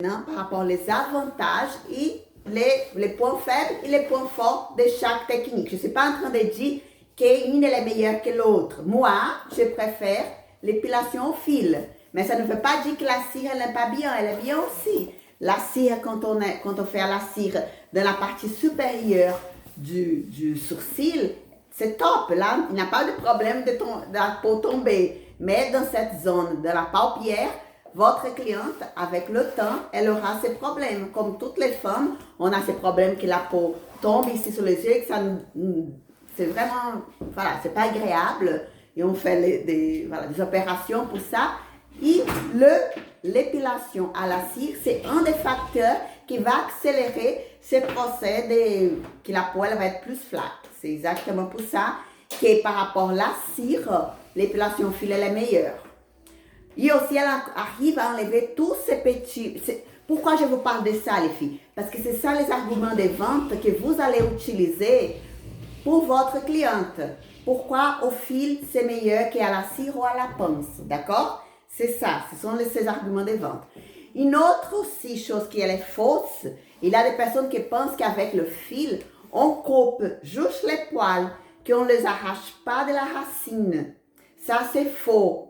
Par rapport aux avantages et les points faibles et les points forts de chaque technique. Je ne suis pas en train de dire qu'une est meilleure que l'autre. Moi, je préfère l'épilation au fil. Mais ça ne veut pas dire que la cire, elle n'est pas bien. Elle est bien aussi. La cire, quand on fait la cire dans la partie supérieure du sourcil, c'est top. Là, il n'y a pas de problème de la peau tomber. Mais dans cette zone de la paupière, votre cliente, avec le temps, elle aura ces problèmes. Comme toutes les femmes, on a ces problèmes que la peau tombe ici sur les yeux et que ça, c'est vraiment, voilà, c'est pas agréable. Et on fait des opérations pour ça. Et l'épilation à la cire, c'est un des facteurs qui va accélérer ce procès que la peau elle va être plus flat. C'est exactement pour ça que par rapport à la cire, l'épilation au fil elle est meilleure. Et aussi, elle arrive à enlever tous ces petits... Pourquoi je vous parle de ça, les filles? Parce que c'est ça les arguments de vente que vous allez utiliser pour votre cliente. Pourquoi au fil, c'est meilleur qu'à la cire ou à la pince, d'accord? C'est ça, ce sont ces arguments de vente. Une autre aussi chose qui est fausse, il y a des personnes qui pensent qu'avec le fil, on coupe juste les poils, qu'on ne les arrache pas de la racine. Ça, c'est faux.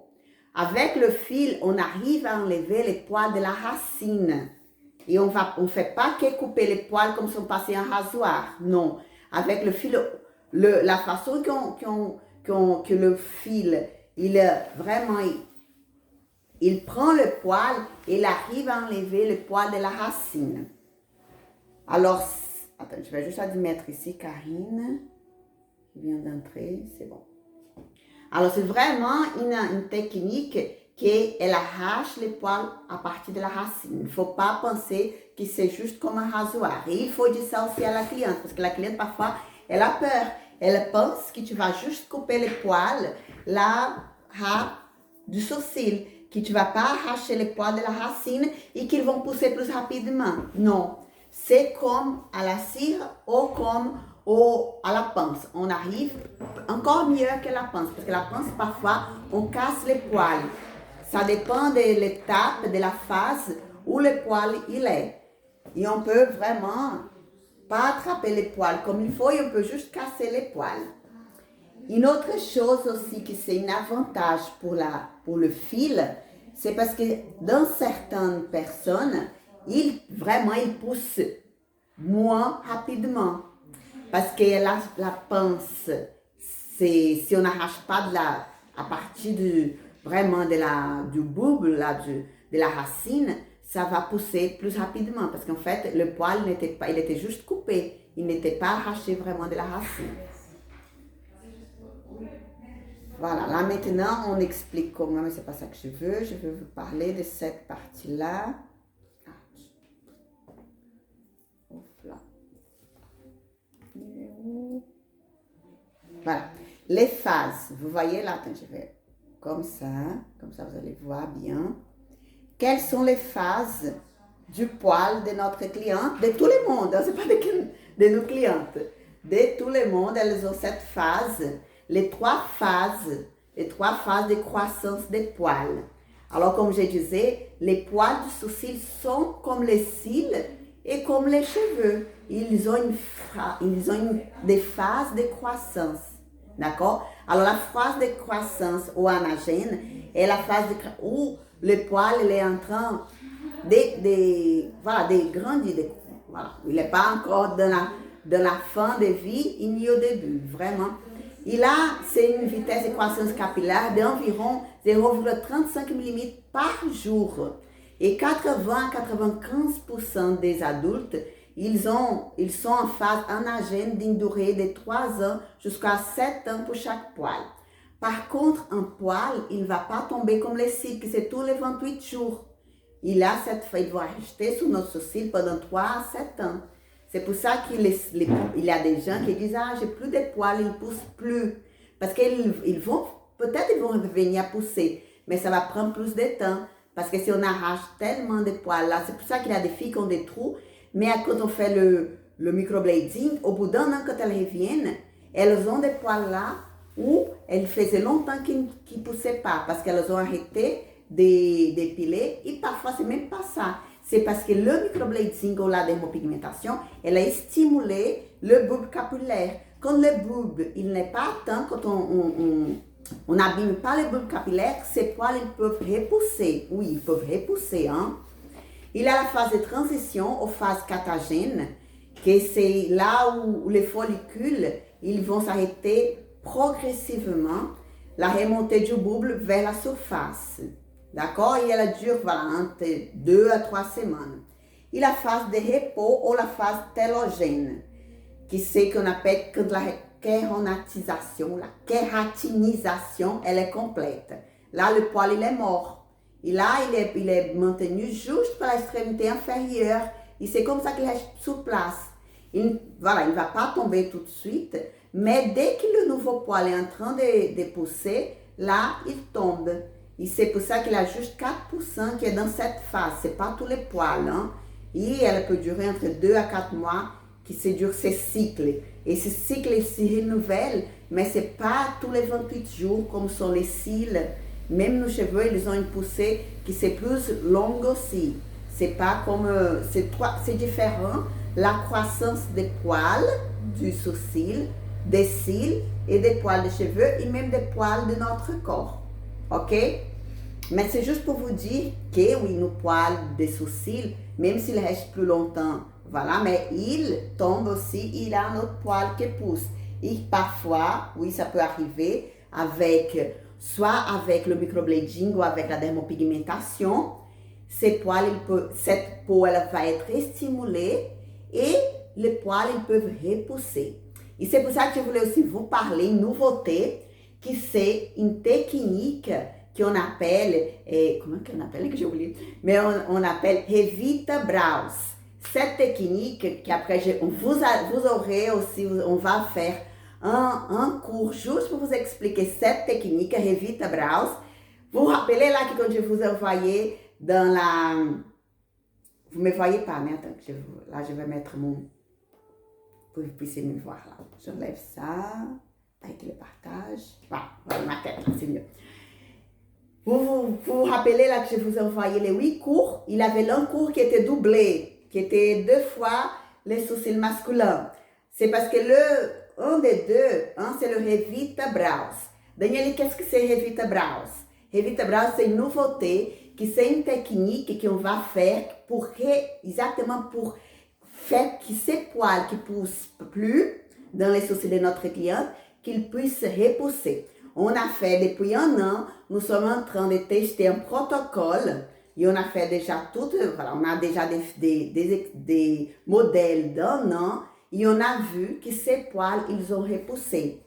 Avec le fil, on arrive à enlever les poils de la racine. Et on ne fait pas que couper les poils comme si on passait un rasoir. Non. Avec le fil, la façon que le fil, il prend le poil et il arrive à enlever le poil de la racine. Alors, attends, je vais juste admettre ici Karine, qui vient d'entrer, c'est bon. Alors, c'est vraiment une technique qu'elle arrache les poils à partir de la racine. Il ne faut pas penser que c'est juste comme un rasoir. Et il faut dire ça aussi à la cliente, parce que la cliente, parfois, elle a peur. Elle pense que tu vas juste couper les poils là, du sourcil, que tu ne vas pas arracher les poils de la racine et qu'ils vont pousser plus rapidement. Non. C'est comme à la cire ou comme à la pince. On arrive encore mieux que la pince, parce que la pince, parfois, on casse les poils. Ça dépend de l'étape, de la phase où le poil il est. Et on peut vraiment pas attraper les poils comme il faut, et on peut juste casser les poils. Une autre chose aussi que c'est un avantage pour le fil, c'est parce que dans certaines personnes, il pousse moins rapidement. Parce que la pince, si on n'arrache pas à partir du bulbe, de la racine, ça va pousser plus rapidement. Parce qu'en fait, le poil il était juste coupé. Il n'était pas arraché vraiment de la racine. Voilà, là maintenant, on explique comment, mais c'est pas ça que je veux. Je veux vous parler de cette partie-là. Voilà, les phases, vous voyez là, attends, je vais comme ça vous allez voir bien. Quelles sont les phases du poil de notre cliente, de tout le monde, c'est pas de nos clientes, de tout le monde, elles ont cette phase, les trois phases de croissance des poils. Alors, comme je disais, les poils du sourcil sont comme les cils et comme les cheveux. Ils ont des phases de croissance. D'accord? Alors, la phase de croissance ou anagène est la phase où le poil il est en train de grandir. Voilà. Il n'est pas encore dans la fin de vie, ni au début, vraiment. Et là, c'est une vitesse de croissance capillaire d'environ 0,35 mm par jour. Et 80 à 95% des adultes, ils sont en phase anagène d'une durée de 3 ans jusqu'à 7 ans pour chaque poil. Par contre, un poil, il ne va pas tomber comme les cils, que c'est tous les 28 jours. Il va rester sur notre sourcil pendant 3 à 7 ans. C'est pour ça qu'il y a des gens qui disent « Ah, j'ai plus de poils, ils ne poussent plus. » Parce qu'ils vont venir pousser, mais ça va prendre plus de temps. Parce que si on arrache tellement de poils là, c'est pour ça qu'il y a des filles qui ont des trous. Mais quand on fait le microblading, au bout d'un an, quand elles reviennent, elles ont des poils là où elles faisaient longtemps qu'ils ne poussaient pas. Parce qu'elles ont arrêté d'épiler et parfois c'est même pas ça. c'est parce que le microblading ou la dermopigmentation, elle a stimulé le bulbe capillaire. Quand le bulbe, il n'est pas atteint, quand on n'abîme pas le bulbe capillaire, ces poils, ils peuvent repousser. Oui, ils peuvent repousser. Hein? Il y a la phase de transition aux phases catagènes, que c'est là où les follicules, ils vont s'arrêter progressivement, la remontée du bulbe vers la surface. D'accord? Et elle dure voilà, entre 2 à 3 semaines. Et la phase de repos ou la phase télogène, qui c'est qu'on appelle quand la kératinisation, elle est complète. Là, le poil, il est mort. Et là, il est maintenu juste par l'extrémité inférieure. Et c'est comme ça qu'il reste sur place. Voilà, il ne va pas tomber tout de suite. Mais dès que le nouveau poil est en train de pousser, là, il tombe. Et c'est pour ça qu'il y a juste 4% qui est dans cette phase. Ce n'est pas tous les poils. Hein? Et elle peut durer entre 2 à 4 mois qui se dure ces cycles. Et ces cycles se renouvellent, mais ce n'est pas tous les 28 jours comme sont les cils. Même nos cheveux, ils ont une poussée qui c'est plus longue aussi. C'est pas comme, c'est différent. La croissance des poils du sourcil, des cils et des poils de cheveux et même des poils de notre corps. Ok? Mais c'est juste pour vous dire que oui, nos poils des sourcils, même s'ils restent plus longtemps, voilà, mais ils tombent aussi, il y a un autre poil qui pousse. Et parfois, oui, ça peut arriver avec, soit avec le microblading ou avec la dermopigmentation, cette peau, elle va être stimulée et les poils, ils peuvent repousser. Et c'est pour ça que je voulais aussi vous parler une nouveauté, qui c'est une technique qu'on appelle, comment qu'on appelle, que j'ai oublié, mais on appelle Revita Brows. Cette technique, qu'après vous aurez aussi, on va faire un cours juste pour vous expliquer cette technique, Revita Brows. Vous vous rappelez là que quand je vous ai envoyé dans la... Vous ne me voyez pas, mais attends, là je vais mettre mon... Pour que vous puissiez me voir là. J'enlève ça, avec le partage. Voilà, ma tête, c'est mieux. Vous vous rappelez là que je vous ai envoyé les 8 cours. Il avait un cours qui était doublé, qui était 2 fois les sourcils masculins. C'est parce que un des deux, c'est le Revita Brows. Daniel, qu'est-ce que c'est Revita Brows? Revita Brows, c'est une nouveauté, qui c'est une technique qu'on va faire exactement pour faire que ces poils qui ne poussent plus dans les sourcils de notre cliente, qu'ils puissent repousser. On a fait depuis 1 an, nous sommes en train de tester un protocole et on a fait déjà on a déjà des modèles d'1 an et on a vu que ces poils, ils ont repoussé.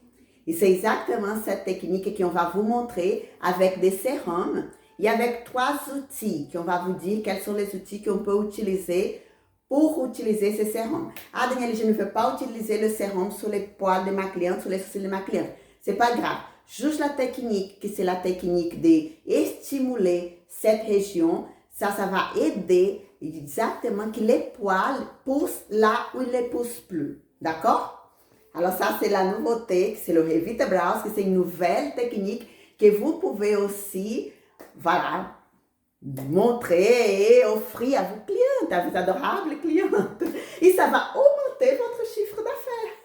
Et c'est exactement cette technique qu'on va vous montrer avec des sérums et avec 3 outils qu'on va vous dire quels sont les outils qu'on peut utiliser pour utiliser ces sérums. Ah, Danielle, je ne veux pas utiliser le sérum sur les poils de ma cliente, sur les sourcils de ma cliente. C'est pas grave. Juste la technique, que c'est la technique de stimuler cette région, ça va aider exactement que les poils poussent là où ils ne poussent plus. D'accord? Alors ça, c'est la nouveauté, c'est le Revita Brows, que c'est une nouvelle technique que vous pouvez aussi, voilà, montrer et offrir à vos clientes, à vos adorables clientes. Et ça va augmenter votre chiffre d'affaires.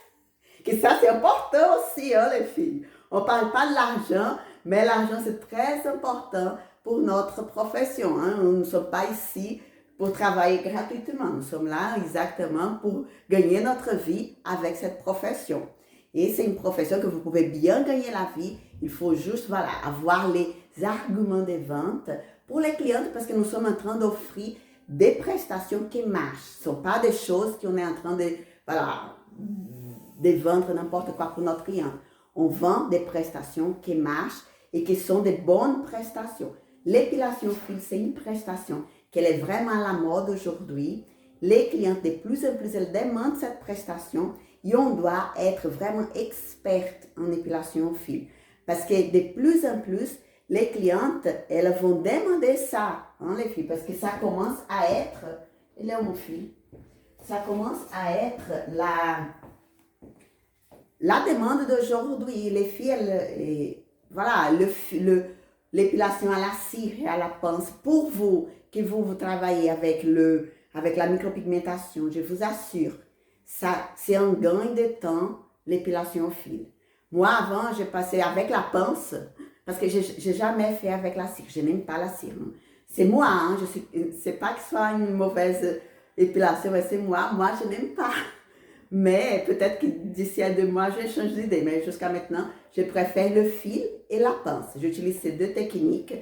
Que ça, c'est important aussi, hein, les filles. On ne parle pas de l'argent, mais l'argent, c'est très important pour notre profession. Hein. Nous ne sommes pas ici pour travailler gratuitement. Nous sommes là exactement pour gagner notre vie avec cette profession. Et c'est une profession que vous pouvez bien gagner la vie. Il faut juste avoir les arguments de vente pour les clientes parce que nous sommes en train d'offrir des prestations qui marchent. Ce ne sont pas des choses qu'on est en train de vendre n'importe quoi pour notre client. On vend des prestations qui marchent et qui sont des bonnes prestations. L'épilation fil, c'est une prestation qui est vraiment à la mode aujourd'hui. Les clientes, de plus en plus, elles demandent cette prestation et on doit être vraiment experte en épilation fil. Parce que de plus en plus, les clientes, elles vont demander ça, hein, les filles, parce que ça commence à être, il est où mon fil? Ça commence à être la demande d'aujourd'hui. Les filles, l'épilation à la cire et à la pince, pour vous, que vous travaillez avec la micropigmentation, je vous assure, ça, c'est un gain de temps, l'épilation au fil. Moi, avant, j'ai passé avec la pince, parce que j'ai jamais fait avec la cire. Je n'aime pas la cire. C'est moi, hein, c'est pas que ce soit une mauvaise épilation, mais c'est moi. Moi, je n'aime pas. Mais peut-être que d'ici à 2 mois, je change d'idée. Mais jusqu'à maintenant, je préfère le fil et la pince. J'utilise ces deux techniques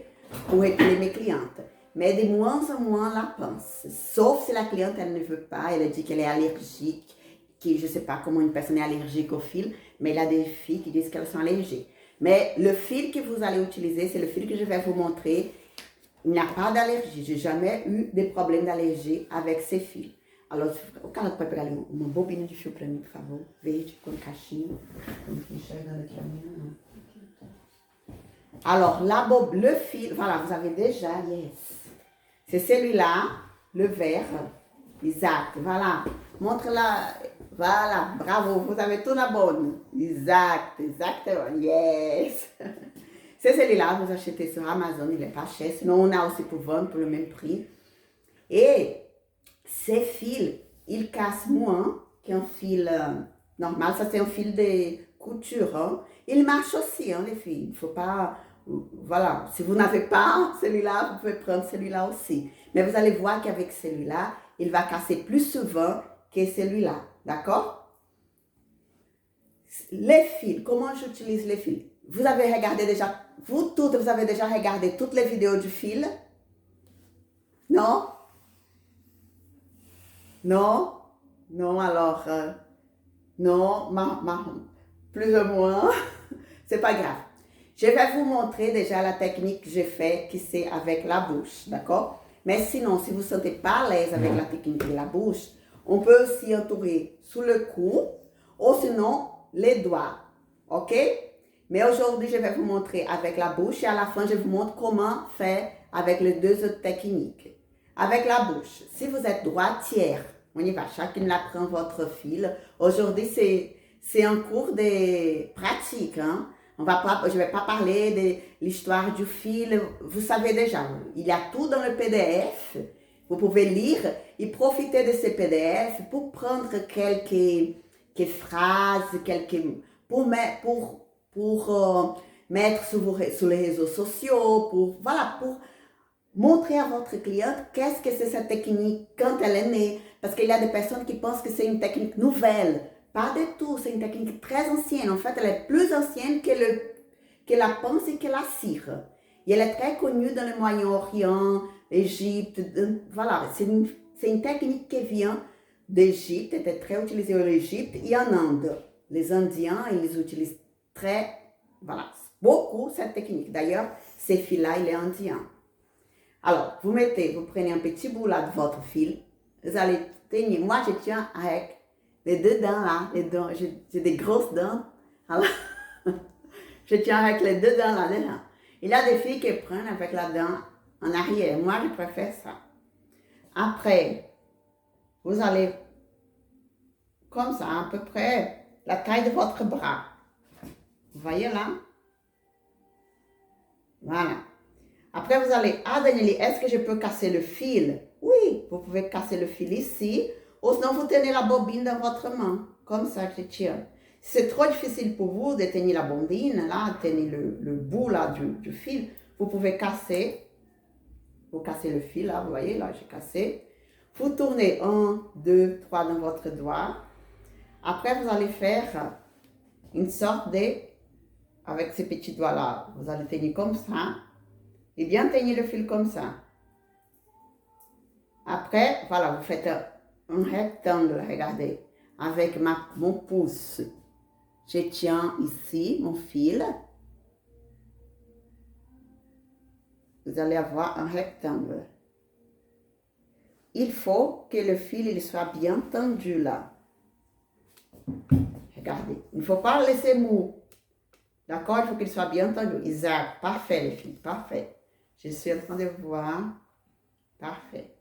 pour épiler mes clientes. Mais de moins en moins la pince. Sauf si la cliente, elle ne veut pas, elle dit qu'elle est allergique, que je ne sais pas comment une personne est allergique au fil, mais il y a des filles qui disent qu'elles sont allergiques. Mais le fil que vous allez utiliser, c'est le fil que je vais vous montrer. Il n'y a pas d'allergie. J'ai jamais eu de problème d'allergie avec ces fils. Alors, o cara pode pegar ali uma bobina de fio para mim, por favor? Verde, com caixinha. Não estou enxergando aqui a minha, não. Alors, le fil, voilà, vous avez déjà, yes. C'est celui-là, le vert. Exact, voilà. Montre-la, voilà, bravo, vous avez tout la bonne. Exact, exactement, yes. C'est celui-là, vous achetez sur Amazon, il n'est pas cher. Sinon, on a aussi pour vendre pour le même prix. Et ces fils, ils cassent moins qu'un fil normal. Ça, c'est un fil de couture. Hein. Il marche aussi, hein, les fils. Il ne faut pas... Voilà, si vous n'avez pas celui-là, vous pouvez prendre celui-là aussi. Mais vous allez voir qu'avec celui-là, il va casser plus souvent que celui-là. D'accord? Les fils, comment j'utilise les fils? Vous avez regardé déjà, vous toutes, vous avez déjà regardé toutes les vidéos du fil? Non? Non? Non, alors, non, plus ou moins, c'est pas grave. Je vais vous montrer déjà la technique que j'ai faite, qui c'est avec la bouche, d'accord? Mais sinon, si vous ne vous sentez pas à l'aise avec la technique de la bouche, on peut aussi entourer sous le cou, ou sinon, les doigts, ok? Mais aujourd'hui, je vais vous montrer avec la bouche et à la fin, je vous montre comment faire avec les deux autres techniques. Avec la bouche, si vous êtes droitière, on y va, chacune la prend votre fil. Aujourd'hui, c'est un cours de pratique, hein? Je ne vais pas parler de l'histoire du fil, vous savez déjà, il y a tout dans le PDF, vous pouvez lire et profiter de ce PDF pour prendre quelques phrases, pour mettre sur les réseaux sociaux, pour montrer à votre cliente qu'est-ce que c'est cette technique quand elle est née, parce qu'il y a des personnes qui pensent que c'est une technique nouvelle. Pas du tout, c'est une technique très ancienne. En fait, elle est plus ancienne que la pince et que la cire. Et elle est très connue dans le Moyen-Orient, Égypte. Voilà, c'est une technique qui vient d'Égypte, était très utilisée en Égypte et en Inde. Les Indiens, ils utilisent beaucoup cette technique. D'ailleurs, ces fils-là, il est indien. Alors, vous prenez un petit bout là de votre fil, vous allez tenir. Moi, je tiens avec les deux dents là, j'ai des grosses dents. Alors, je tiens avec les deux dents là dedans. Il y a des filles qui prennent avec la dent en arrière. Moi, je préfère ça. Après, vous allez, comme ça, à peu près la taille de votre bras. Vous voyez là? Voilà. Après, vous allez, Danieli, est-ce que je peux casser le fil? Oui, vous pouvez casser le fil ici. Ou sinon, vous tenez la bobine dans votre main, comme ça que je tiens. Si c'est trop difficile pour vous de tenir la bobine, là, tenir le bout là du fil, vous pouvez casser. Vous cassez le fil, là, vous voyez, là, j'ai cassé. Vous tournez 1, 2, 3 dans votre doigt. Après, vous allez faire une sorte avec ces petits doigts-là, vous allez tenir comme ça. Et bien tenir le fil comme ça. Après, voilà, vous faites un rectangle, regardez, avec mon pouce. Je tiens ici mon fil. Vous allez avoir un rectangle. Il faut que le fil il soit bien tendu là. Regardez, il ne faut pas le laisser mou. D'accord? Il faut qu'il soit bien tendu. Exact, parfait les filles, parfait. Je suis en train de voir. Parfait.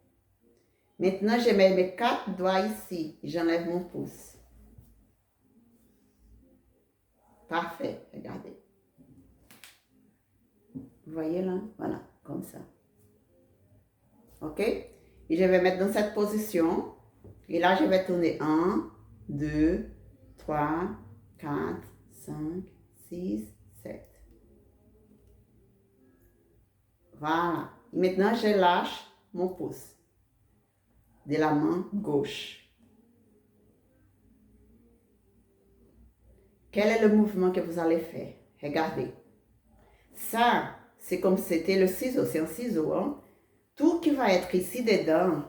Maintenant, je mets mes 4 doigts ici et j'enlève mon pouce. Parfait, regardez. Vous voyez là? Voilà, comme ça. Ok? Et je vais mettre dans cette position. Et là, je vais tourner 1, 2, 3, 4, 5, 6, 7. Voilà. Et maintenant, je lâche mon pouce de la main gauche. Quel est le mouvement que vous allez faire? Regardez. Ça, c'est comme si c'était le ciseau. C'est un ciseau. Hein? Tout qui va être ici dedans,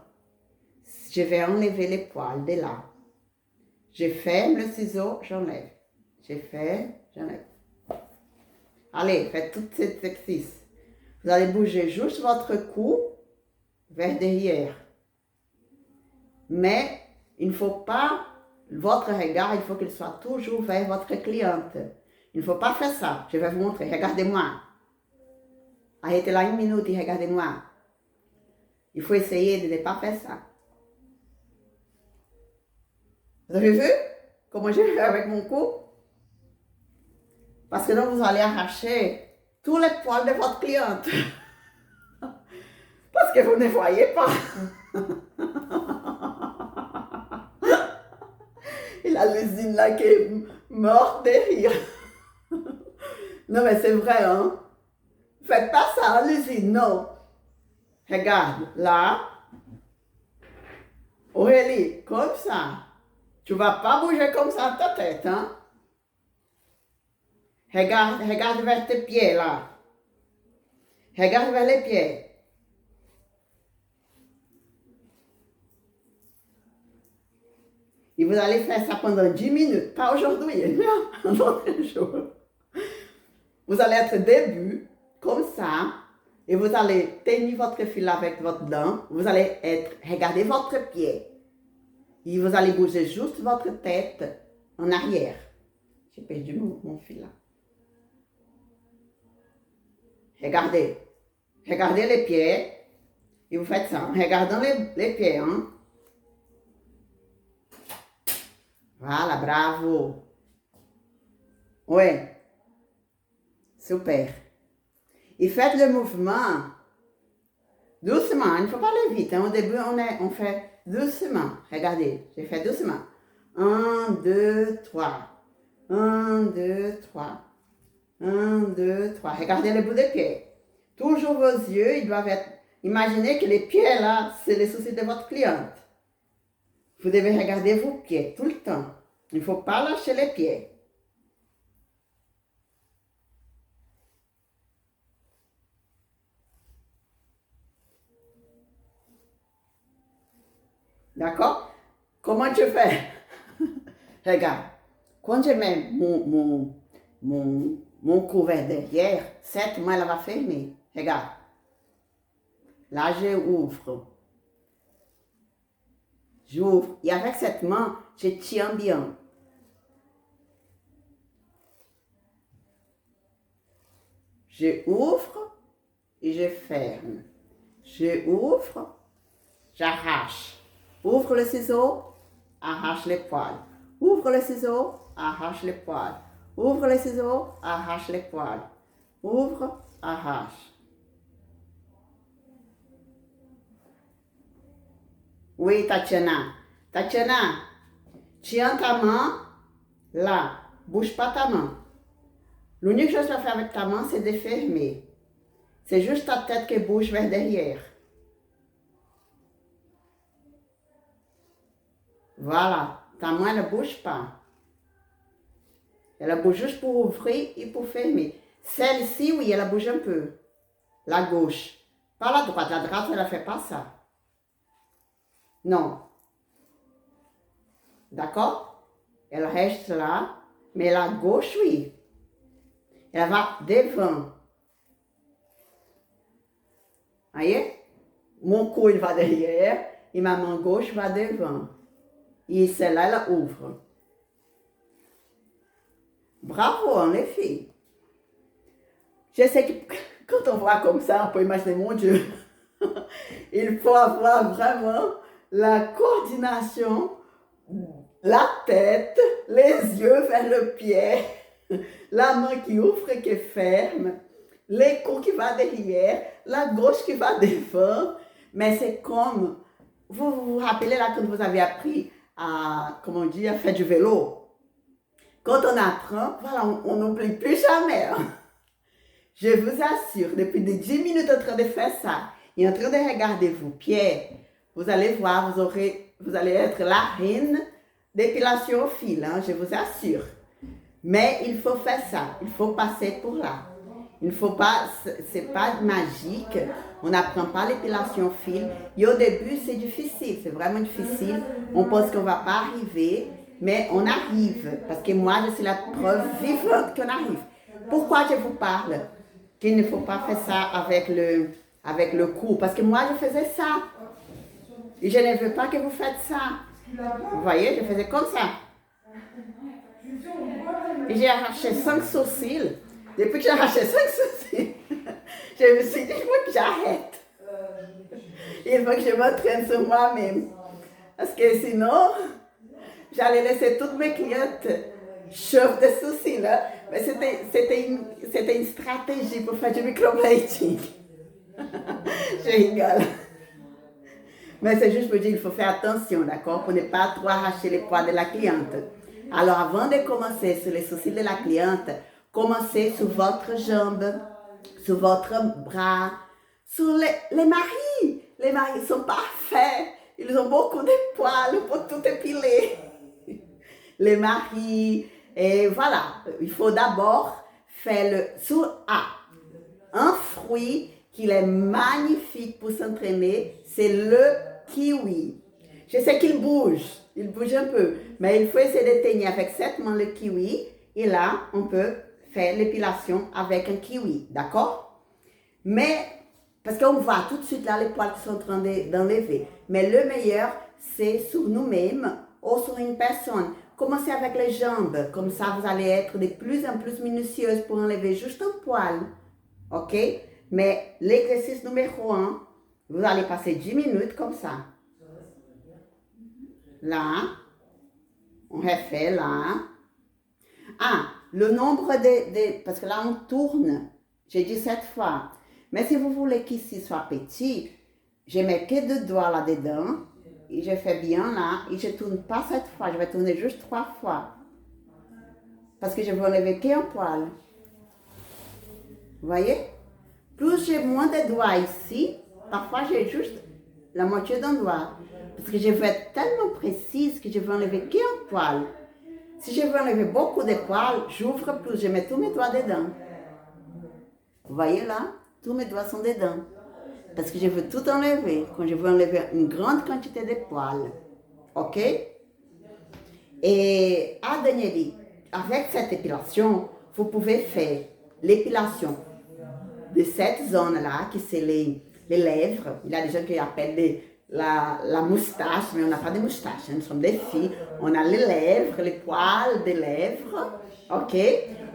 je vais enlever les poils de là. Je ferme le ciseau, j'enlève. Je ferme, j'enlève. Allez, faites tout cet exercice. Vous allez bouger juste votre cou vers derrière. Mais il ne faut pas, votre regard, il faut qu'il soit toujours vers votre cliente. Il ne faut pas faire ça. Je vais vous montrer. Regardez-moi. Arrêtez là 1 minute et regardez-moi. Il faut essayer de ne pas faire ça. Vous avez vu comment j'ai fait avec mon cou? Parce que donc vous allez arracher tous les poils de votre cliente. Parce que vous ne voyez pas. Et la l'usine là qui est morte de rire. Non mais c'est vrai, hein? Faites pas ça à l'usine, non. Regarde, là. Aurélie, comme ça. Tu ne vas pas bouger comme ça ta tête, hein? Regarde vers tes pieds, là. Regarde vers les pieds. Et vous allez faire ça pendant 10 minutes. Pas aujourd'hui, un autre jour. Vous allez être debout, comme ça. Et vous allez tenir votre fil avec votre dent. Vous allez regarder votre pied. Et vous allez bouger juste votre tête en arrière. J'ai perdu mon fil là. Regardez. Regardez les pieds. Et vous faites ça en regardant les pieds. Hein? Voilà, bravo. Oui. Super. Et faites le mouvement doucement. Il ne faut pas aller vite. Hein? Au début, on fait doucement. Regardez, j'ai fait doucement. 1, 2, 3. 1, 2, 3. 1, 2, 3. Regardez le bout des pieds. Toujours vos yeux, ils doivent être... Imaginez que les pieds là, c'est les soucis de votre cliente. Vous devez regarder vos pieds tout le temps. Il ne faut pas lâcher les pieds. D'accord? Comment tu fais? Regarde. Quand je mets mon couvert derrière, cette main, elle va fermer. Regarde. Là, je ouvre. J'ouvre. Et avec cette main, je tiens bien. Je ouvre et je ferme. Je ouvre, j'arrache. Ouvre le ciseau, arrache les poils. Ouvre le ciseau, arrache les poils. Ouvre le ciseau, arrache les poils. Ouvre, arrache. Oui, Tatiana. Tatiana, tiens ta main là. Bouge pas ta main. L'unique chose à faire avec ta main, c'est de fermer. C'est juste ta tête qui bouge vers derrière. Voilà. Ta main ne bouge pas. Elle bouge juste pour ouvrir et pour fermer. Celle-ci, oui, elle bouge un peu. La gauche. Pas la droite. La droite, elle ne fait pas ça. Non. D'accord? Elle reste là. Mais la gauche, oui. Elle va devant. Voyez? Mon cou, il va derrière. Et ma main gauche va devant. Et celle-là, elle ouvre. Bravo, hein, les filles. Je sais que quand on voit comme ça, on peut imaginer, mon Dieu, il faut avoir vraiment la coordination, la tête, les yeux vers le pied, la main qui ouvre et qui ferme, l'écho qui va derrière, la gauche qui va devant. Mais c'est comme, vous vous rappelez là quand vous avez appris à, comment on dit, à faire du vélo. Quand on apprend, voilà, on n'oublie plus jamais. Hein. Je vous assure, depuis des 10 minutes en train de faire ça, et en train de regarder vos pieds, vous allez voir, vous allez être la reine d'épilation au fil, hein, je vous assure. Mais il faut faire ça, il faut passer pour là. Il ne faut pas, c'est pas magique, on n'apprend pas l'épilation au fil. Et au début, c'est difficile, c'est vraiment difficile. On pense qu'on ne va pas arriver, mais on arrive. Parce que moi, je suis la preuve vivante qu'on arrive. Pourquoi je vous parle qu'il ne faut pas faire ça avec le cou? Parce que moi, je faisais ça. Et je ne veux pas que vous faites ça. Vous voyez, je faisais comme ça. Et j'ai arraché 5 sourcils. Depuis que j'ai arraché 5 sourcils, je me suis dit, il faut que j'arrête. Il faut que je m'entraîne sur moi-même. Parce que sinon, j'allais laisser toutes mes clientes chauves de sourcils. Hein? Mais c'était une stratégie pour faire du microblading. Je rigole. Mais c'est juste pour dire qu'il faut faire attention, d'accord? Pour ne pas trop arracher les poils de la cliente. Alors, avant de commencer sur les sourcils de la cliente, commencez sur votre jambe, sur votre bras, sur les maris. Les maris sont parfaits. Ils ont beaucoup de poils pour tout épiler. Les maris. Et voilà, il faut d'abord faire sur un fruit qui est magnifique pour s'entraîner, c'est le kiwi. Je sais qu'il bouge un peu, mais il faut essayer de tenir avec 7 mains le kiwi, et là, on peut faire l'épilation avec un kiwi, d'accord? Mais, parce qu'on voit tout de suite là les poils qui sont en train d'enlever, mais le meilleur, c'est sur nous-mêmes ou sur une personne. Commencez avec les jambes, comme ça vous allez être de plus en plus minutieuse pour enlever juste un poil, ok? Mais l'exercice numéro 1, vous allez passer 10 minutes comme ça. Là, on refait là. Ah, le nombre parce que là on tourne, j'ai dit 7 fois. Mais si vous voulez qu'ici soit petit, je mets que 2 doigts là-dedans, et je fais bien là, et je ne tourne pas 7 fois, je vais tourner juste 3 fois. Parce que je veux enlever qu'un poil. Vous voyez? Plus j'ai moins de doigts ici, parfois j'ai juste la moitié d'un doigt. Parce que je veux être tellement précise que je veux enlever qu'un poil. Si je veux enlever beaucoup de poils, j'ouvre plus, je mets tous mes doigts dedans. Vous voyez là? Tous mes doigts sont dedans. Parce que je veux tout enlever, quand je veux enlever une grande quantité de poils. Ok? Et à Danieli, avec cette épilation, vous pouvez faire l'épilation de cette zone-là, qui c'est les lèvres. Il y a des gens qui appellent la moustache, mais on n'a pas de moustache, nous sommes des filles. On a les lèvres, les poils des lèvres, ok?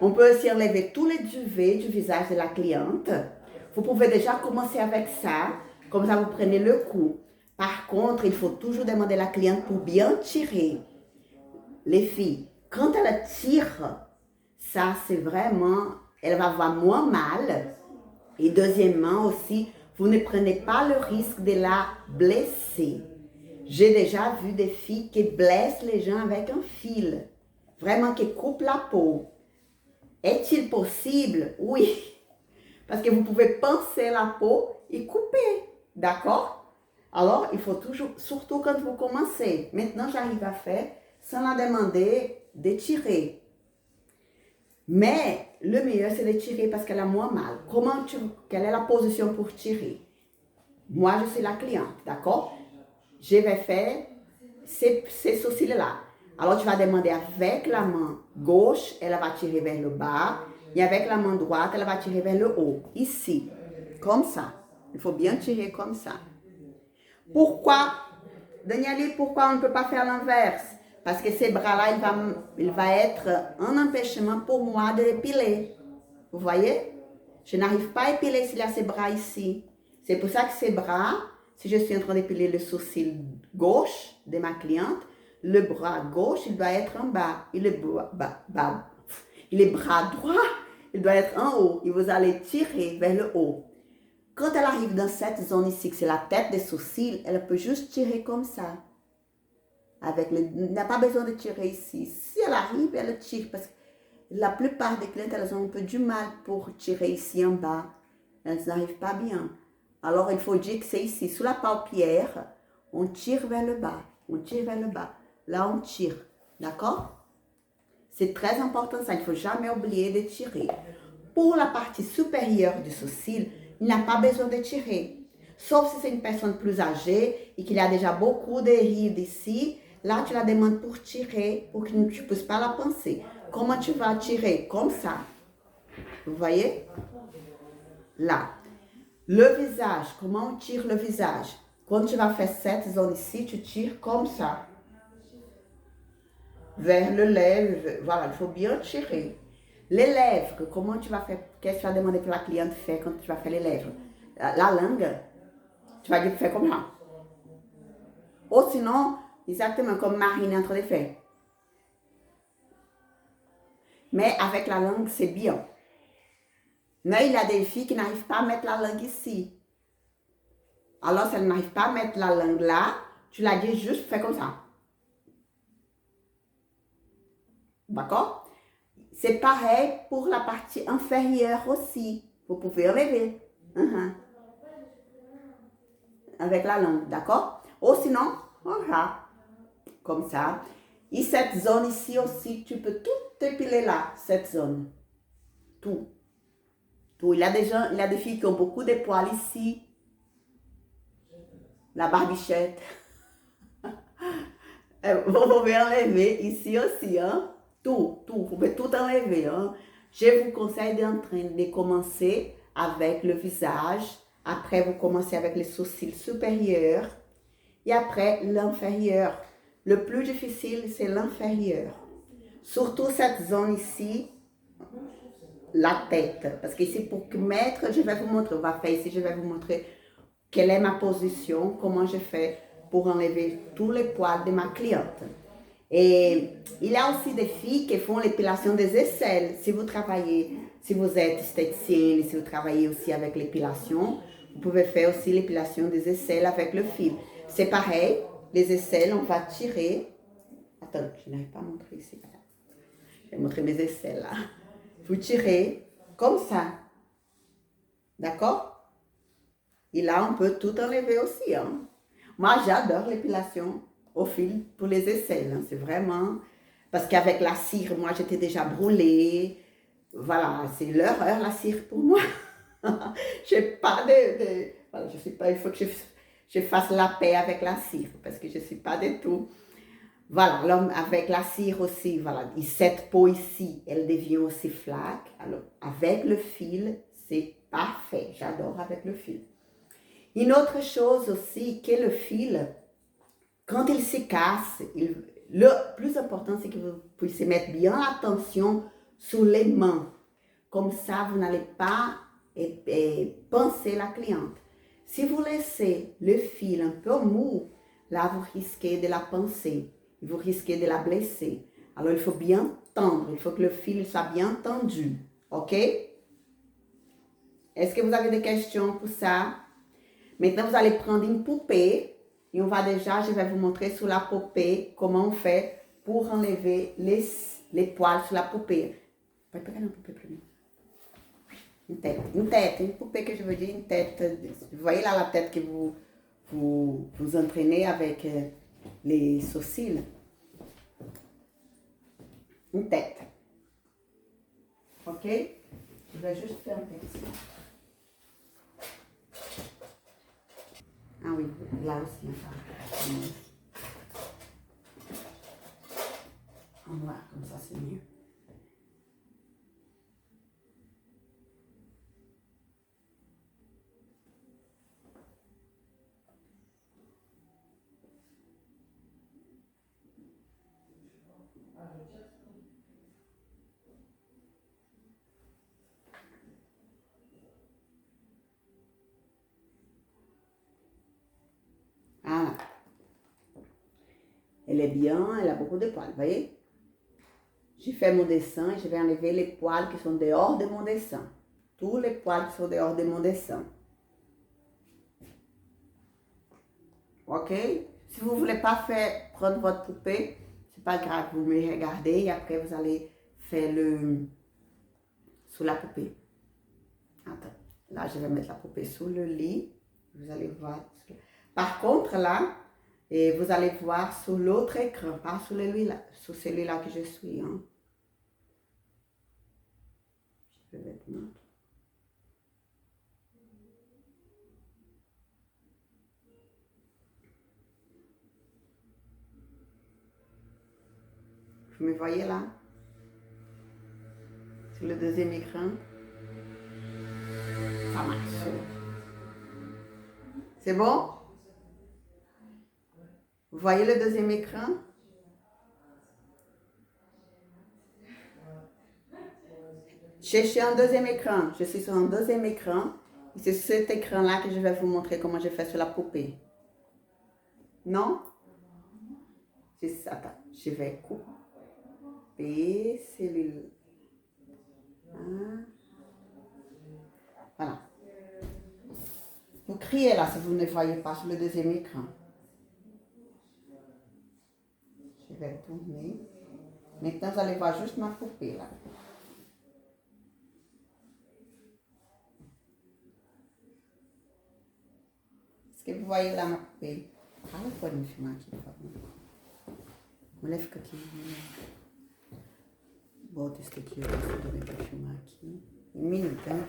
On peut aussi enlever tous les duvets du visage de la cliente. Vous pouvez déjà commencer avec ça, comme ça vous prenez le coup. Par contre, il faut toujours demander à la cliente pour bien tirer. Les filles, quand elle tire, ça c'est vraiment, elle va avoir moins mal. Et deuxièmement aussi, vous ne prenez pas le risque de la blesser. J'ai déjà vu des filles qui blessent les gens avec un fil. Vraiment qui coupent la peau. Est-il possible? Oui. Parce que vous pouvez pincer la peau et couper. D'accord? Alors, il faut toujours, surtout quand vous commencez. Maintenant, j'arrive à faire sans la demander de tirer. Mais le meilleur, c'est de tirer parce qu'elle a moins mal. Quelle est la position pour tirer? Moi, je suis la cliente, d'accord? Je vais faire ces sourcils-là. Alors, tu vas demander avec la main gauche, elle va tirer vers le bas. Et avec la main droite, elle va tirer vers le haut. Ici, comme ça. Il faut bien tirer comme ça. Pourquoi, Danieli, pourquoi on ne peut pas faire l'inverse? Parce que ces bras-là, il va être un empêchement pour moi de l'épiler. Vous voyez? Je n'arrive pas à épiler s'il y a ces bras ici. C'est pour ça que ces bras, si je suis en train d'épiler le sourcil gauche de ma cliente, le bras gauche, il doit être en bas. Et le bras droit, il doit être en haut. Et vous allez tirer vers le haut. Quand elle arrive dans cette zone ici, que c'est la tête des sourcils, elle peut juste tirer comme ça. Elle n'a pas besoin de tirer ici. Si elle arrive, elle tire. Parce que la plupart des clientes, elles ont un peu du mal pour tirer ici en bas. Elles n'arrivent pas bien. Alors, il faut dire que c'est ici, sous la paupière, on tire vers le bas. On tire vers le bas. Là, on tire. D'accord? C'est très important ça. Il ne faut jamais oublier de tirer. Pour la partie supérieure du sourcil, il n'a pas besoin de tirer. Sauf si c'est une personne plus âgée et qu'il a déjà beaucoup de rides ici. Là, tu la demandes pour tirer, pour que tu ne puisses pas la pincer. Comment tu vas tirer? Comme ça. Vous voyez? Là. Le visage. Comment on tire le visage? Quand tu vas faire cette zone ici, tu tires comme ça. Vers le lèvre. Voilà, il faut bien tirer. Les lèvres, comment tu vas faire? Qu'est-ce que tu vas demander que la cliente fait quand tu vas faire les lèvres? La langue, tu vas dire faire comme ça. Ou sinon, exactement comme Marine est en train de faire. Mais avec la langue, c'est bien. Mais il y a des filles qui n'arrivent pas à mettre la langue ici. Alors, si elles n'arrivent pas à mettre la langue là, tu la dis juste fais comme ça. D'accord? C'est pareil pour la partie inférieure aussi. Vous pouvez enlever. Avec la langue, d'accord? Ou sinon, voilà, comme ça. Et cette zone ici aussi, tu peux tout épiler là, cette zone. Tout. Tout. Il y a des filles qui ont beaucoup de poils ici. La barbichette. Vous pouvez enlever ici aussi, hein? Tout. Vous pouvez tout enlever, hein? Je vous conseille de commencer avec le visage. Après, vous commencez avec les sourcils supérieurs. Et après, l'inférieur. Le plus difficile, c'est l'inférieur. Surtout cette zone ici, la tête. Parce que ici, pour mettre, je vais vous montrer, on va faire ici, je vais vous montrer quelle est ma position, comment je fais pour enlever tous les poils de ma cliente. Et il y a aussi des filles qui font l'épilation des aisselles. Si vous travaillez, si vous êtes esthéticienne, si vous travaillez aussi avec l'épilation, vous pouvez faire aussi l'épilation des aisselles avec le fil. C'est pareil, les aisselles, on va tirer. Attends, je n'arrive pas à montrer ici. Je vais montrer mes aisselles là. Vous tirez comme ça. D'accord? Et là, on peut tout enlever aussi. Hein? Moi, j'adore l'épilation au fil pour les aisselles. Hein? C'est vraiment... Parce qu'avec la cire, moi, j'étais déjà brûlée. Voilà, c'est l'horreur, la cire pour moi. Je n'ai pas voilà, je sais pas, il faut que je fasse la paix avec la cire. Parce que je ne suis pas du tout... Voilà, l'homme avec la cire aussi, voilà. Et cette peau ici, elle devient aussi flaque. Alors, avec le fil, c'est parfait. J'adore avec le fil. Une autre chose aussi, que le fil, quand il se casse, le plus important, c'est que vous puissiez mettre bien l'attention sur les mains. Comme ça, vous n'allez pas pincer la cliente. Si vous laissez le fil un peu mou, là, vous risquez de la pincer. Vous risquez de la blesser. Alors, il faut bien tendre. Il faut que le fil soit bien tendu. OK? Est-ce que vous avez des questions pour ça? Maintenant, vous allez prendre une poupée. Et on va déjà, je vais vous montrer sur la poupée comment on fait pour enlever les poils sur la poupée. Pode pegar na poupée para mim. Une tête, une poupée que je veux dire, une tête. Vous voyez là la tête que vous entraînez avec les sourcils. Une tête. Ok? Je vais juste faire un petit. Ah oui, là aussi. Enfin. On va, comme ça c'est mieux. Voilà. Elle est bien, elle a beaucoup de poils, vous voyez? j'ai fait mon dessin et je vais enlever les poils qui sont dehors de mon dessin. Tous les poils qui sont dehors de mon dessin. Ok? Si vous ne voulez pas prendre votre poupée, c'est pas grave, vous me regardez et après vous allez faire sous la poupée. Attends, là je vais mettre la poupée sous le lit. Vous allez voir. Par contre là, vous allez voir sur l'autre écran, pas sur celui-là que je suis. Hein. Je vais mettre maintenant. Vous me voyez là? Sur le deuxième écran. Ça marche. C'est bon? Vous voyez le deuxième écran? Cherchez un deuxième écran. Je suis sur un deuxième écran. C'est cet écran-là que je vais vous montrer comment je fais sur la poupée. Non? Attends, je vais couper celui-là. Voilà. Vous criez là si vous ne voyez pas sur le deuxième écran. Je vais tourner. Maintenant, vous allez voir juste ma poupée là. Est-ce que vous voyez là ma poupée? Fala pode me filmar aqui, por favor. Mulher, fica aqui. Bota isso aqui, eu também para filmar aqui. Um minuto, hein?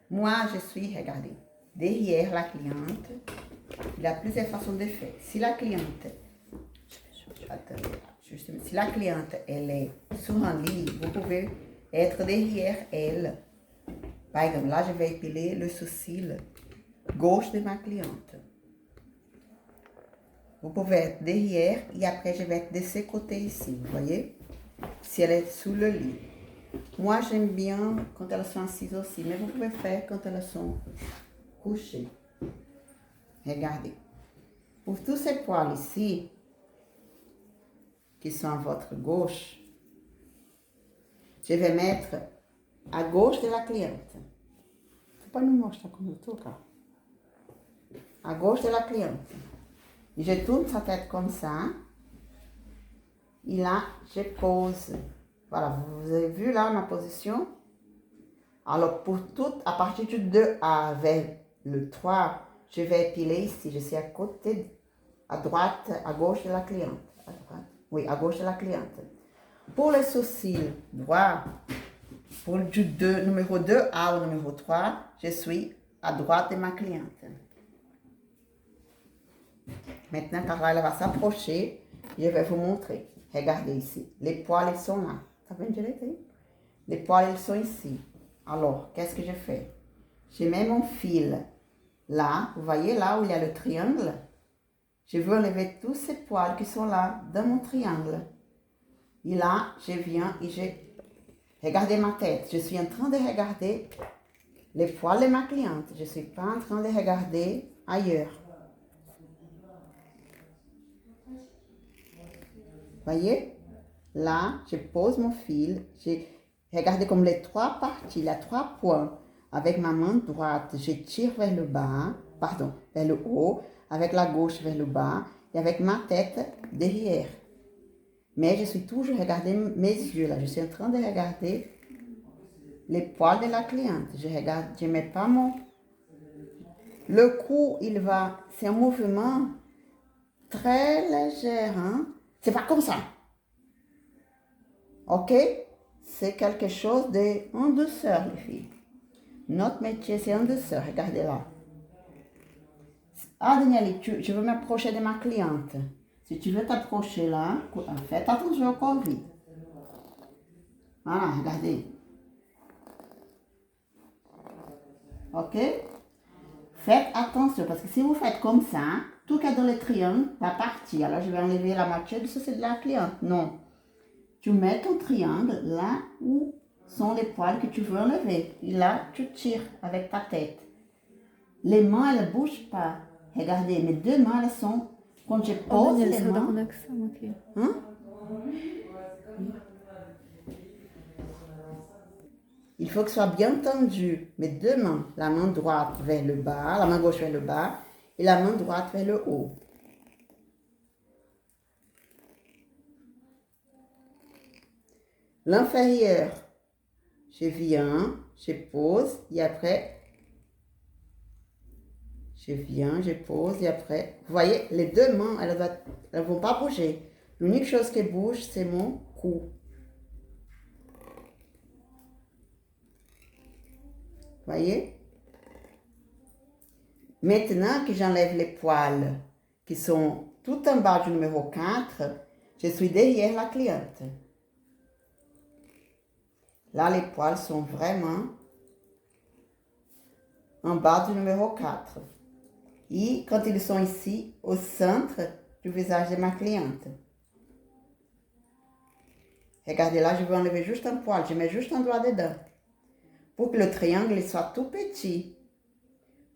Moi, je suis, regardez, derrière la cliente. Il y a plusieurs façons de faire. Si la cliente, attendez, justement, si la cliente, elle est sur un lit, vous pouvez être derrière elle. Par exemple, là, je vais épiler le sourcil gauche de ma cliente. Vous pouvez être derrière et après, je vais être de ce côté ici, vous voyez? Si elle est sous le lit. Moi, j'aime bien quand elles sont assises aussi, mais vous pouvez faire quand elles sont couchées. Regardez. Pour tous ces poils ici, qui sont à votre gauche, je vais mettre à gauche de la cliente. Você pode me mostrar como eu tô, cara? À gauche de la cliente. Et je tourne sa tête comme ça. Et là, je pose. Voilà, vous avez vu là ma position? Alors, pour tout, à partir du 2A vers le 3, je vais épiler ici. Je suis à côté, à droite, à gauche de la cliente. À droite? Oui, à gauche de la cliente. Pour les sourcils droits, pour du numéro 2A au numéro 3, je suis à droite de ma cliente. Maintenant, quand elle va s'approcher, je vais vous montrer. Regardez ici. Les poils, ils sont là. Tá vendo direito aí? Les poils, ils sont ici. Alors, qu'est-ce que je fais? Je mets mon fil là. Vous voyez là où il y a le triangle? Je veux enlever tous ces poils qui sont là dans mon triangle. Et là, je viens et je... Regardez ma tête. Je suis en train de regarder les poils de ma cliente. Je ne suis pas en train de regarder ailleurs. Voyez? Là, je pose mon fil. Regardez comme les trois parties, il y a 3 points. Avec ma main droite, je tire vers le bas, pardon, vers le haut. Avec la gauche vers le bas. Et avec ma tête derrière. Mais je suis toujours, regardez mes yeux là. Je suis en train de regarder les poils de la cliente. Je regarde, je ne mets pas mon... Le cou, il va... C'est un mouvement très léger, hein? C'est pas comme ça. Ok? C'est quelque chose en douceur, les filles. Notre métier, c'est en douceur. Regardez là. Ah, Danielle, je veux m'approcher de ma cliente. Si tu veux t'approcher là, faites attention au Covid. Voilà, regardez. Ok? Faites attention, parce que si vous faites comme ça, tout qui est dans le triangle va partir. Alors, je vais enlever la moitié du sourcil de la cliente. Non. Tu mets ton triangle là où sont les poils que tu veux enlever. Et là, tu tires avec ta tête. Les mains, elles ne bougent pas. Regardez, mes 2 mains, elles sont quand je pose 언니 les 사다 mains, 보내겠어 오케이. hein, il faut que ce soit bien tendu. Mes deux mains, la main droite vers le bas, la main gauche vers le bas et la main droite vers le haut. L'inférieur, je viens, je pose et après, je viens, je pose et après, vous voyez, les deux mains, elles ne vont pas bouger. L'unique chose qui bouge, c'est mon cou. Voyez? Maintenant que j'enlève les poils qui sont tout en bas du numéro 4, je suis derrière la cliente. Là, les poils sont vraiment en bas du numéro 4. Et quand ils sont ici, au centre du visage de ma cliente. Regardez là, je vais enlever juste un poil, je mets juste un doigt dedans. Pour que le triangle soit tout petit.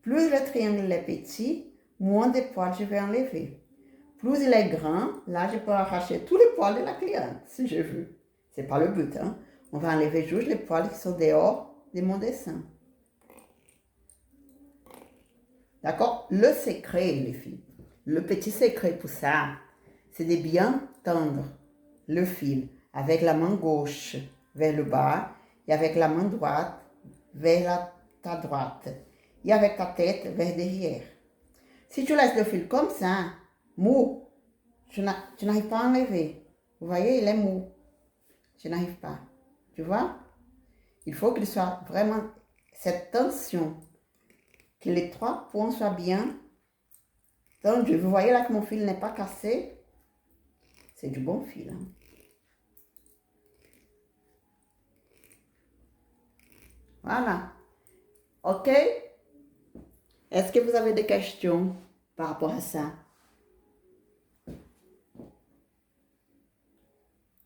Plus le triangle est petit, moins de poils je vais enlever. Plus il est grand, là je peux arracher tous les poils de la cliente, si je veux. C'est pas le but, hein. On va enlever juste les poils qui sont dehors de mon dessin. D'accord? Le secret, les filles, le petit secret pour ça, c'est de bien tendre le fil avec la main gauche vers le bas et avec la main droite vers ta droite et avec ta tête vers derrière. Si tu laisses le fil comme ça, mou, tu n'arrives pas à enlever. Vous voyez, il est mou. Je n'arrive pas. Tu vois? Il faut qu'il soit vraiment cette tension, que les trois points soient bien tendus. Vous voyez là que mon fil n'est pas cassé? C'est du bon fil. Hein? Voilà. OK? Est-ce que vous avez des questions par rapport à ça?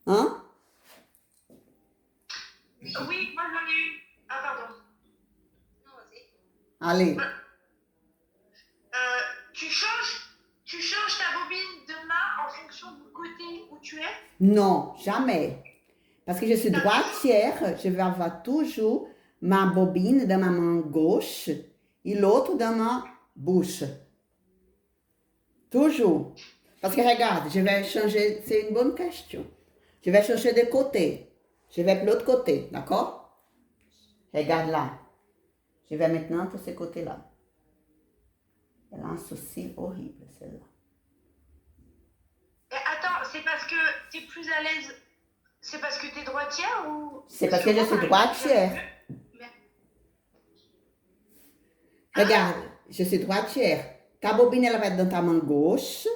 Hein? Oui, moi j'en ai une. Ah, pardon. Non, vas-y. Allez. Tu changes ta bobine de main en fonction du côté où tu es? Non, jamais. Parce que je suis droitière, je vais avoir toujours ma bobine dans ma main gauche et l'autre dans ma bouche. Toujours. Parce que regarde, je vais changer, c'est une bonne question. Je vais changer de côté. Je vais de l'autre côté, d'accord? Regarde là. Je vais maintenant pour ce côté-là. Elle a un souci horrible, celle-là. Attends, c'est parce que tu es plus à l'aise. C'est parce que tu es droitière ou. C'est parce que je suis droitière. Regarde, je suis droitière. Ta bobine, elle va être dans ta main gauche.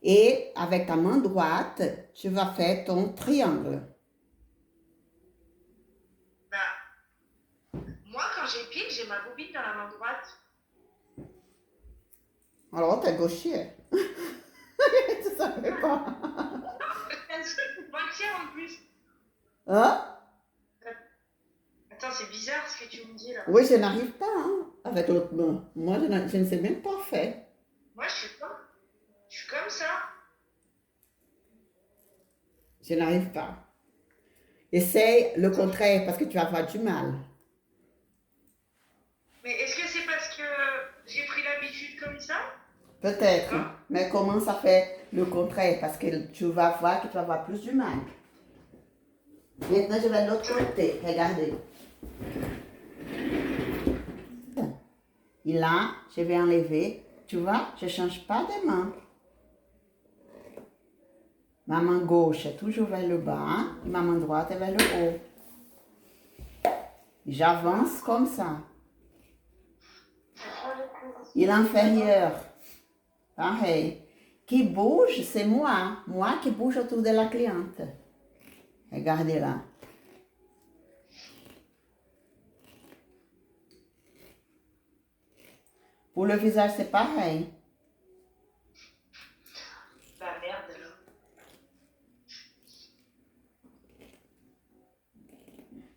Et avec ta main droite, tu vas faire ton triangle. Bah, moi, quand j'épile, j'ai ma bobine dans la main droite. Alors, t'es gauchière. Tu savais pas. C'est droitière en plus. Hein? Attends, c'est bizarre ce que tu me dis là. Oui, je n'arrive pas hein, avec l'autre main. Moi, je ne sais même pas faire. Moi, je sais pas. Je suis comme ça. Je n'arrive pas. Essaye le contraire parce que tu vas avoir du mal. Mais est-ce que c'est parce que j'ai pris l'habitude comme ça? Peut-être, mais commence à faire le contraire parce que tu vas voir que tu vas avoir plus du mal. Maintenant, je vais de l'autre côté. Regardez. Et là, je vais enlever. Tu vois, je ne change pas de main. Ma main gauche est toujours vers le bas et ma main droite est vers le haut. J'avance comme ça. Et l'inférieur, pareil. Qui bouge, c'est moi. Moi qui bouge autour de la cliente. Regardez là. Pour le visage, c'est pareil. Bah merde alors.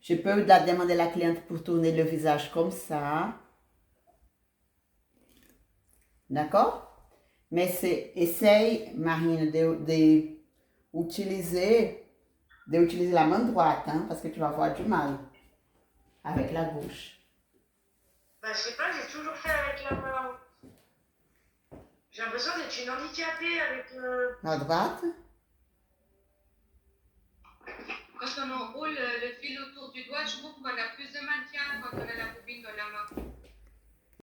Je peux demander à la cliente pour tourner le visage comme ça. D'accord? Mais essaye, Marine, d'utiliser la main droite, hein, parce que tu vas avoir du mal avec la gauche. Bah, je sais pas, j'ai toujours fait avec la main. J'ai l'impression d'être une handicapée avec La droite? Quand on enroule le fil autour du doigt, je trouve qu'on a plus de maintien quand on a la bobine dans la main.